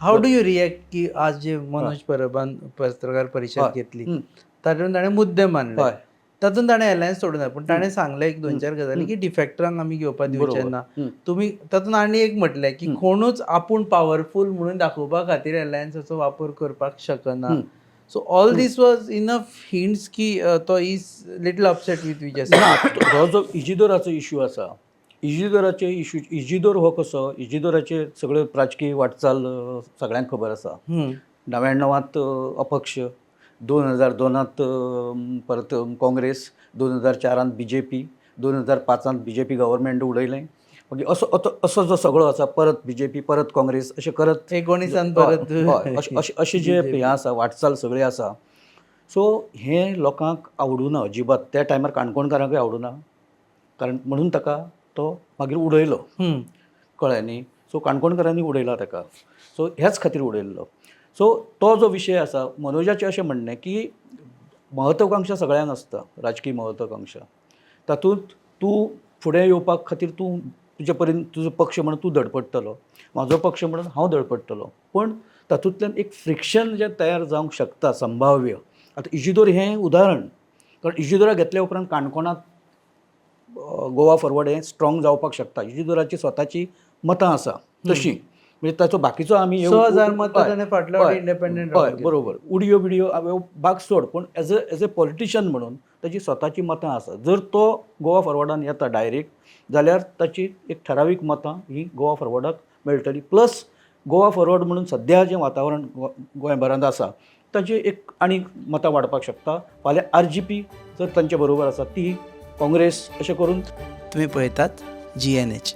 How do you react की आज जे मनोज परबान पत्रकार परिषद घेतली तातूंत ताणें मुद्दे मांडले, तातूंत ताणें एलायन्स सोडून पूण ताणें सांगलें एक दोन चार गजाली की डिफेक्टरांक आमी घेवपाक दिवचे ना. तुमी तातूंत आनी एक म्हटलें की कोणूच आपूण पॉवरफूल म्हणून दाखोवपा खातीर एलायन्साचो वापर करपाक शकना. So all this was enough hints की तो is little upset with Vijay. हो जो इजिदोराचो इश्यू आसा, इजिदोर हो कसो, इजिदोराचे सगळे राजकीय वाटचाल सगळ्यांक खबर आसा. 99त अपक्ष, 2002त परत काँग्रेस, 2004त BJP, 2005त BJP गव्हर्मेंट उडयलें. मागीर असो जो सगळो आसा, परत BJP, परत काँग्रेस, अशें करत 19 परत अशें जे हें आसा, वाटचाल सगळी आसा. सो हें लोकांक आवडूना अजिबात. त्या टायमार काणकोणकारांकूय आवडूना, कारण म्हणून ताका तो मागीर उडयलो. कळ्ळें न्ही. सो काणकोणकारांनी उडयला ताका. सो ह्याच खातीर उडयल्लो. सो तो जो विशय आसा, मनोजाचें अशें म्हणणें की महत्वाकांक्षा सगळ्यांक आसता, राजकीय महत्वाकांक्षा. तातूंत तूं फुडें येवपाक खातीर तूं तुजे परीन तुजो पक्ष म्हणून तूं धडपडटलो, म्हाजो पक्ष म्हणून हांव धडपडटलो. पण तातूंतल्यान एक फ्रिक्शन जें तयार जावंक शकता संभाव्य. आतां इजिदोर हें उदाहरण, कारण इजिदोरा घेतल्या उपरांत काणकोणांत गोवा फॉरवर्ड हें स्ट्रॉंग जावपाक शकता. इजिदोराची स्वताची मतां आसा तशी, म्हणजे ताचो बाकीचो आमी 6,000 मतां ताणें फाटल्या फावटी इंडिपेंडंट हय बरोबर. उडयो बिडयो हांवें भाग सोड, पूण एज अ पॉलिटिशियन म्हणून ताची स्वताची मतां आसा. जर तो गोवा फॉरवर्डान येता डायरेक्ट, जाल्यार ताची एक ठरावीक मतां ही गोवा फॉरवर्डाक मेळटली. प्लस गोवा फॉरवर्ड म्हणून सद्या जें वातावरण गोंयभरांत आसा, ताची एक आनी मतां वाडपाक शकता. फाल्यां RGP जर तांचे बरोबर आसा, ती काँग्रेस, अशें करून तुम्ही पळयतात GNH.